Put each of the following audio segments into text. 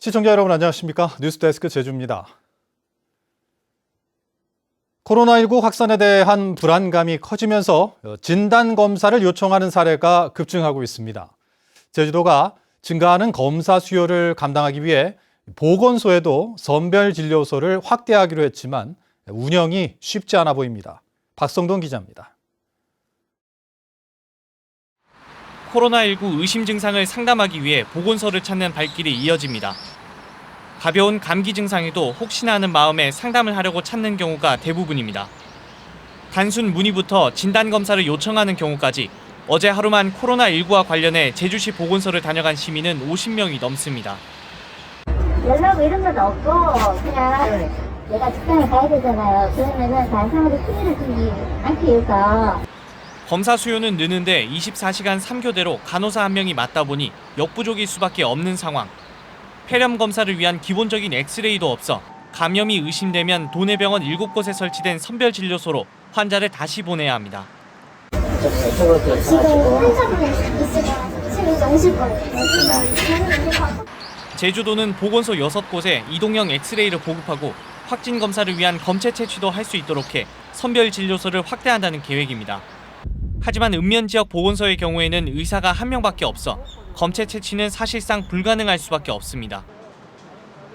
시청자 여러분 안녕하십니까? 뉴스데스크 제주입니다. 코로나19 확산에 대한 불안감이 커지면서 진단검사를 요청하는 사례가 급증하고 있습니다. 제주도가 증가하는 검사 수요를 감당하기 위해 보건소에도 선별진료소를 확대하기로 했지만 운영이 쉽지 않아 보입니다. 박성동 기자입니다. 코로나19 의심 증상을 상담하기 위해 보건소를 찾는 발길이 이어집니다. 가벼운 감기 증상에도 혹시나 하는 마음에 상담을 하려고 찾는 경우가 대부분입니다. 단순 문의부터 진단검사를 요청하는 경우까지 어제 하루만 코로나19와 관련해 제주시 보건소를 다녀간 시민은 50명이 넘습니다. 연락 이런 건 없고 그냥 내가 직장에 가야 되잖아요. 그러면은 다른 사람한테 피해를 주지 않기 위해서. 검사 수요는 느는데 24시간 3교대로 간호사 한 명이 맞다 보니 역부족일 수밖에 없는 상황. 폐렴 검사를 위한 기본적인 엑스레이도 없어 감염이 의심되면 도내병원 7곳에 설치된 선별진료소로 환자를 다시 보내야 합니다. 지금 환자분이 있으면 지금 이제 오실 거예요. 제주도는 보건소 6곳에 이동형 엑스레이를 보급하고 확진 검사를 위한 검체 채취도 할 수 있도록 해 선별진료소를 확대한다는 계획입니다. 하지만 읍면 지역 보건소의 경우에는 의사가 한 명밖에 없어 검체 채취는 사실상 불가능할 수밖에 없습니다.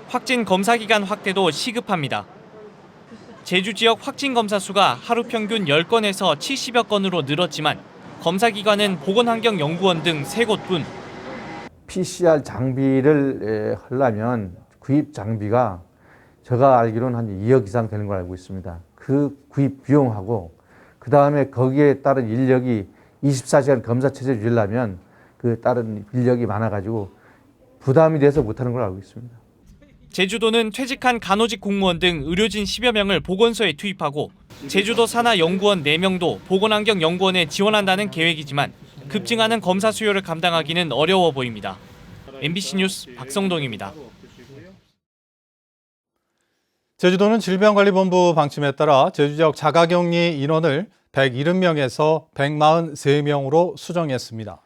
확진 검사 기간 확대도 시급합니다. 제주 지역 확진 검사 수가 하루 평균 10건에서 70여 건으로 늘었지만 검사 기관은 보건환경연구원 등 3곳뿐. PCR 장비를 하려면 구입 장비가 제가 알기로는 한 2억 이상 되는 걸 알고 있습니다. 그 구입 비용하고 그 다음에 거기에 따른 인력이 24시간 검사 체제를 유지하려면 그 다른 인력이 많아가지고 부담이 돼서 못하는 걸 알고 있습니다. 제주도는 퇴직한 간호직 공무원 등 의료진 10여 명을 보건소에 투입하고 제주도 산하연구원 4명도 보건환경연구원에 지원한다는 계획이지만 급증하는 검사 수요를 감당하기는 어려워 보입니다. MBC 뉴스 박성동입니다. 제주도는 질병관리본부 방침에 따라 제주 지역 자가격리 인원을 170명에서 143명으로 수정했습니다.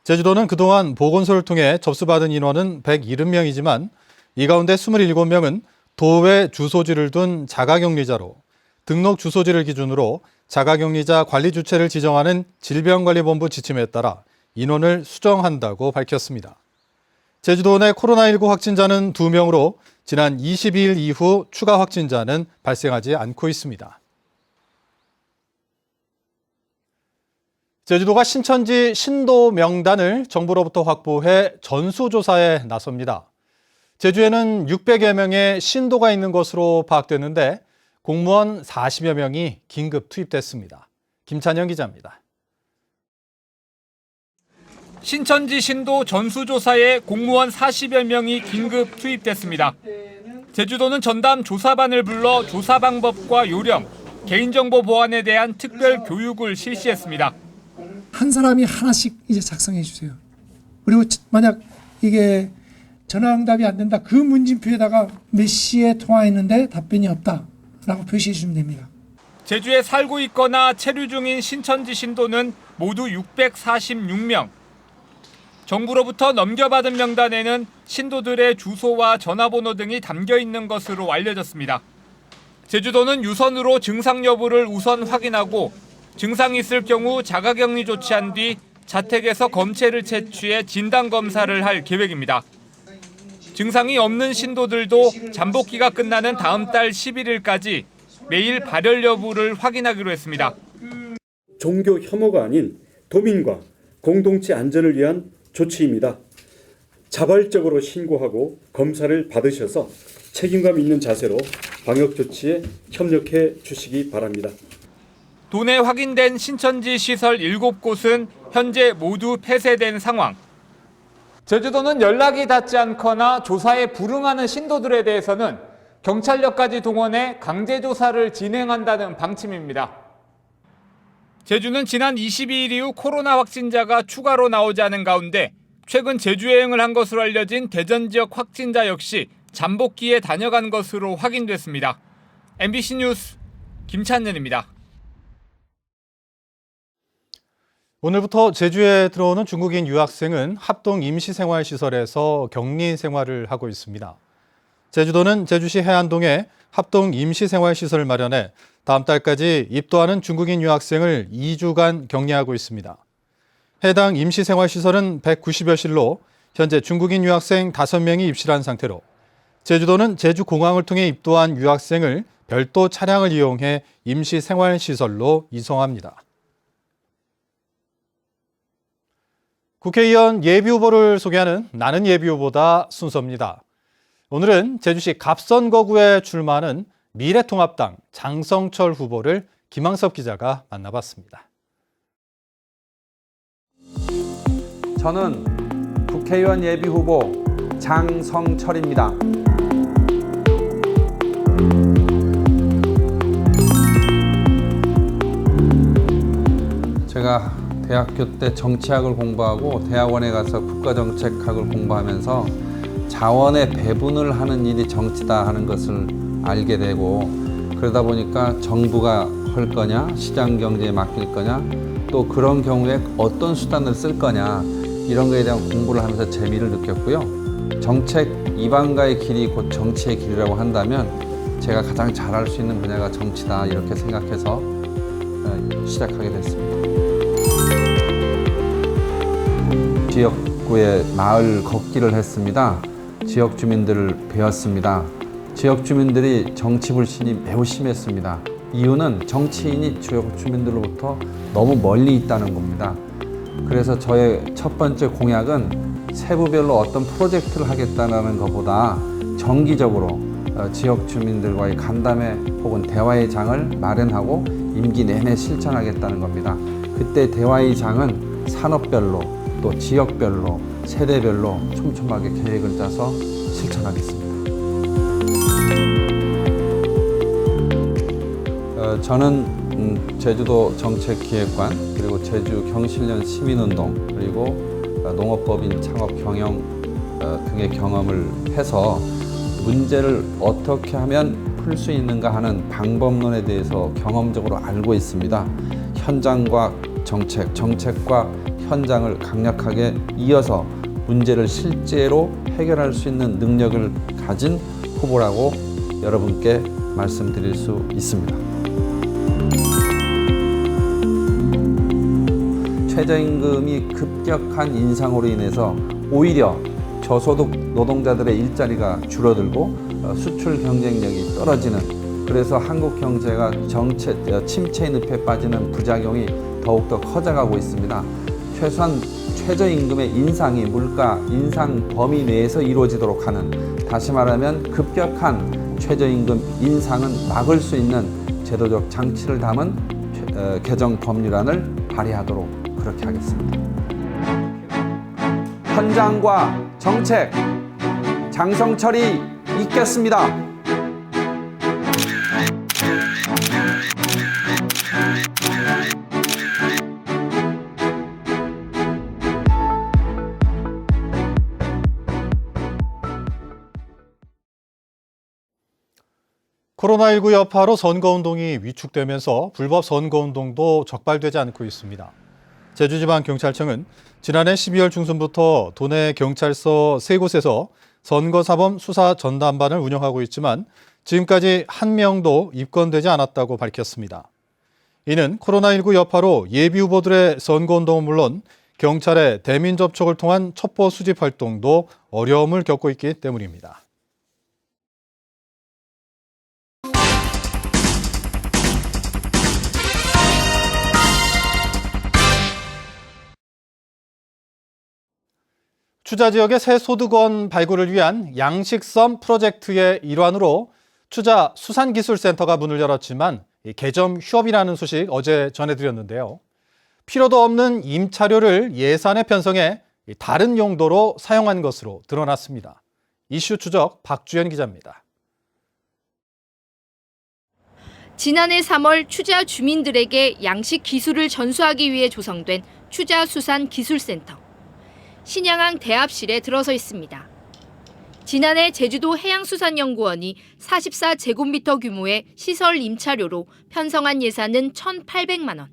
제주도는 그동안 보건소를 통해 접수받은 인원은 170명이지만 이 가운데 27명은 도외 주소지를 둔 자가격리자로 등록 주소지를 기준으로 자가격리자 관리 주체를 지정하는 질병관리본부 지침에 따라 인원을 수정한다고 밝혔습니다. 제주도 내 코로나19 확진자는 2명으로 지난 22일 이후 추가 확진자는 발생하지 않고 있습니다. 제주도가 신천지 신도 명단을 정부로부터 확보해 전수조사에 나섭니다. 제주에는 600여 명의 신도가 있는 것으로 파악됐는데 공무원 40여 명이 긴급 투입됐습니다. 김찬영 기자입니다. 신천지 신도 전수조사에 공무원 40여 명이 긴급 투입됐습니다. 제주도는 전담 조사반을 불러 조사 방법과 요령, 개인정보 보안에 대한 특별 교육을 실시했습니다. 한 사람이 하나씩 이제 작성해 주세요. 그리고 만약 이게 전화응답이 안 된다. 그 문진표에다가 몇 시에 통화했는데 답변이 없다라고 표시해 주면 됩니다. 제주에 살고 있거나 체류 중인 신천지 신도는 모두 646명. 정부로부터 넘겨받은 명단에는 신도들의 주소와 전화번호 등이 담겨 있는 것으로 알려졌습니다. 제주도는 유선으로 증상 여부를 우선 확인하고 증상이 있을 경우 자가격리 조치한 뒤 자택에서 검체를 채취해 진단검사를 할 계획입니다. 증상이 없는 신도들도 잠복기가 끝나는 다음 달 11일까지 매일 발열 여부를 확인하기로 했습니다. 종교 혐오가 아닌 도민과 공동체 안전을 위한 조치입니다. 자발적으로 신고하고 검사를 받으셔서 책임감 있는 자세로 방역 조치에 협력해 주시기 바랍니다. 도내 확인된 신천지 시설 7곳은 현재 모두 폐쇄된 상황. 제주도는 연락이 닿지 않거나 조사에 불응하는 신도들에 대해서는 경찰력까지 동원해 강제조사를 진행한다는 방침입니다. 제주는 지난 22일 이후 코로나 확진자가 추가로 나오지 않은 가운데 최근 제주 여행을 한 것으로 알려진 대전 지역 확진자 역시 잠복기에 다녀간 것으로 확인됐습니다. MBC 뉴스 김찬현입니다. 오늘부터 제주에 들어오는 중국인 유학생은 합동 임시생활시설에서 격리 생활을 하고 있습니다. 제주도는 제주시 해안동에 합동 임시생활시설을 마련해 다음 달까지 입도하는 중국인 유학생을 2주간 격리하고 있습니다. 해당 임시생활시설은 190여 실로 현재 중국인 유학생 5명이 입실한 상태로 제주도는 제주공항을 통해 입도한 유학생을 별도 차량을 이용해 임시생활시설로 이송합니다. 국회의원 예비후보를 소개하는 나는 예비후보다 순서입니다. 오늘은 제주시 갑선거구에 출마하는 미래통합당 장성철 후보를 김항섭 기자가 만나봤습니다. 저는 국회의원 예비후보 장성철입니다. 제가 대학교 때 정치학을 공부하고 대학원에 가서 국가정책학을 공부하면서 자원의 배분을 하는 일이 정치다 하는 것을 알게 되고, 그러다 보니까 정부가 할 거냐, 시장 경제에 맡길 거냐, 또 그런 경우에 어떤 수단을 쓸 거냐, 이런 거에 대한 공부를 하면서 재미를 느꼈고요. 정책 이방가의 길이 곧 정치의 길이라고 한다면 제가 가장 잘할 수 있는 분야가 정치다, 이렇게 생각해서 시작하게 됐습니다. 지역구의 마을 걷기를 했습니다. 지역 주민들을 배웠습니다. 지역 주민들이 정치 불신이 매우 심했습니다. 이유는 정치인이 지역 주민들로부터 너무 멀리 있다는 겁니다. 그래서 저의 첫 번째 공약은 세부별로 어떤 프로젝트를 하겠다는 것보다 정기적으로 지역 주민들과의 간담회 혹은 대화의 장을 마련하고 임기 내내 실천하겠다는 겁니다. 그때 대화의 장은 산업별로 또 지역별로 세대별로 촘촘하게 계획을 짜서 실천하겠습니다. 저는 제주도 정책기획관, 그리고 제주 경실련 시민운동, 그리고 농업법인 창업 경영 등의 경험을 해서 문제를 어떻게 하면 풀 수 있는가 하는 방법론에 대해서 경험적으로 알고 있습니다. 현장과 정책, 정책과 현장을 강력하게 이어서 문제를 실제로 해결할 수 있는 능력을 가진 후보라고 여러분께 말씀드릴 수 있습니다. 최저임금이 급격한 인상으로 인해서 오히려 저소득 노동자들의 일자리가 줄어들고 수출 경쟁력이 떨어지는, 그래서 한국 경제가 침체 늪에 빠지는 부작용이 더욱더 커져가고 있습니다. 최소한 최저임금의 인상이 물가 인상 범위 내에서 이루어지도록 하는, 다시 말하면 급격한 최저임금 인상은 막을 수 있는 제도적 장치를 담은 개정 법률안을 발의하도록 그렇게 하겠습니다. 현장과 정책, 장성철이 있겠습니다. 코로나19 여파로 선거운동이 위축되면서 불법 선거운동도 적발되지 않고 있습니다. 제주지방경찰청은 지난해 12월 중순부터 도내 경찰서 3곳에서 선거사범 수사 전담반을 운영하고 있지만 지금까지 한 명도 입건되지 않았다고 밝혔습니다. 이는 코로나19 여파로 예비후보들의 선거운동은 물론 경찰의 대민 접촉을 통한 첩보 수집 활동도 어려움을 겪고 있기 때문입니다. 추자 지역의 새 소득원 발굴을 위한 양식섬 프로젝트의 일환으로 추자 수산기술센터가 문을 열었지만 개점 휴업이라는 소식 어제 전해드렸는데요. 필요도 없는 임차료를 예산에 편성해 다른 용도로 사용한 것으로 드러났습니다. 이슈 추적 박주연 기자입니다. 지난해 3월 추자 주민들에게 양식 기술을 전수하기 위해 조성된 추자수산기술센터. 신양항 대합실에 들어서 있습니다. 지난해 제주도 해양수산연구원이 44제곱미터 규모의 시설 임차료로 편성한 예산은 1,800만 원.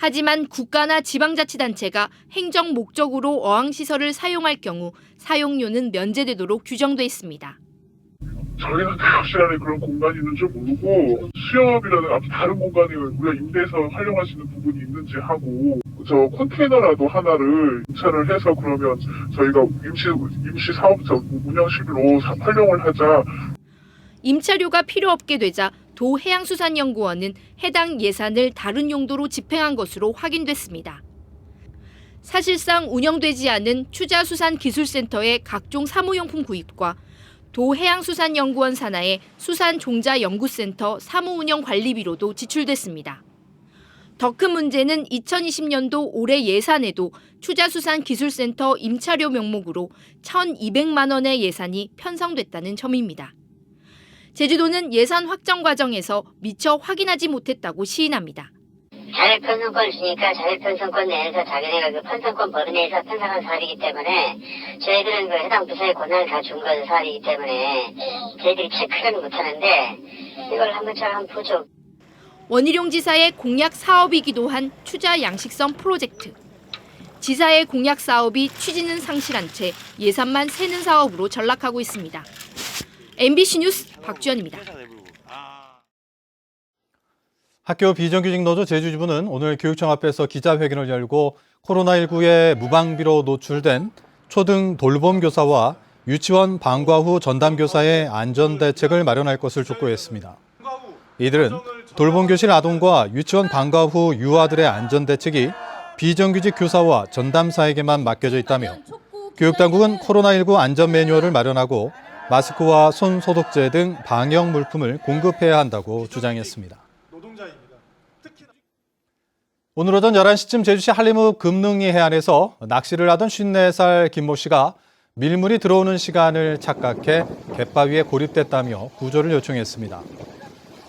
하지만 국가나 지방자치단체가 행정 목적으로 어항시설을 사용할 경우 사용료는 면제되도록 규정돼 있습니다. 저희는 대합실 안에 그런 공간이 있는 줄 모르고 수영업이라든가 다른 공간을 우리가 임대해서 활용할 수 있는 부분이 있는지 하고 저 컨테이너라도 하나를 임차를 해서 그러면 저희가 임시 사업자 운영실로 활용을 하자. 임차료가 필요 없게 되자 도해양수산연구원은 해당 예산을 다른 용도로 집행한 것으로 확인됐습니다. 사실상 운영되지 않은 추자수산기술센터의 각종 사무용품 구입과 도해양수산연구원 산하의 수산종자연구센터 사무운영 관리비로도 지출됐습니다. 더 큰 문제는 2020년도 올해 예산에도 추자수산기술센터 임차료 명목으로 1,200만 원의 예산이 편성됐다는 점입니다. 제주도는 예산 확정 과정에서 미처 확인하지 못했다고 시인합니다. 자율편성권을 주니까 자율편성권 내에서 자기네가 그 편성권 범위 내에서 편성한 사안이기 때문에 저희들은 그 해당 부서의 권한을 다 준 것은 사안이기 때문에 저희들이 체크를 못하는데 이걸 한번 보죠. 원희룡 지사의 공약 사업이기도 한 추자 양식성 프로젝트. 지사의 공약 사업이 취지는 상실한 채 예산만 새는 사업으로 전락하고 있습니다. MBC 뉴스 박주연입니다. 학교 비정규직 노조 제주지부는 오늘 교육청 앞에서 기자회견을 열고 코로나19에 무방비로 노출된 초등 돌봄교사와 유치원 방과 후 전담교사의 안전대책을 마련할 것을 촉구했습니다. 이들은 돌봄교실 아동과 유치원 방과 후 유아들의 안전대책이 비정규직 교사와 전담사에게만 맡겨져 있다며 교육당국은 코로나19 안전 매뉴얼을 마련하고 마스크와 손 소독제 등 방역 물품을 공급해야 한다고 주장했습니다. 오늘 오전 11시쯤 제주시 한림읍 금능리 해안에서 낚시를 하던 54살 김모 씨가 밀물이 들어오는 시간을 착각해 갯바위에 고립됐다며 구조를 요청했습니다.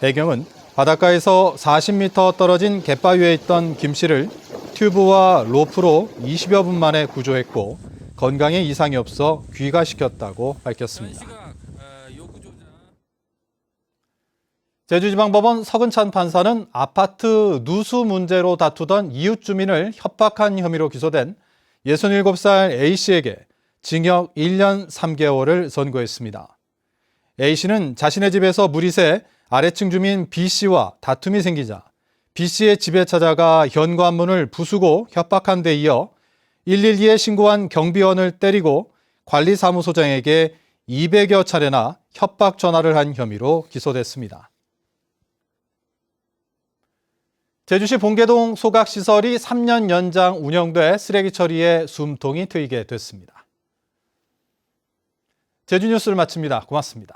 배경은 바닷가에서 40m 떨어진 갯바위에 있던 김 씨를 튜브와 로프로 20여 분 만에 구조했고 건강에 이상이 없어 귀가시켰다고 밝혔습니다. 제주지방법원 서근찬 판사는 아파트 누수 문제로 다투던 이웃 주민을 협박한 혐의로 기소된 67살 A씨에게 징역 1년 3개월을 선고했습니다. A씨는 자신의 집에서 물이 새 아래층 주민 B씨와 다툼이 생기자 B씨의 집에 찾아가 현관문을 부수고 협박한 데 이어 112에 신고한 경비원을 때리고 관리사무소장에게 200여 차례나 협박 전화를 한 혐의로 기소됐습니다. 제주시 봉계동 소각시설이 3년 연장 운영돼 쓰레기 처리에 숨통이 트이게 됐습니다. 제주뉴스를 마칩니다. 고맙습니다.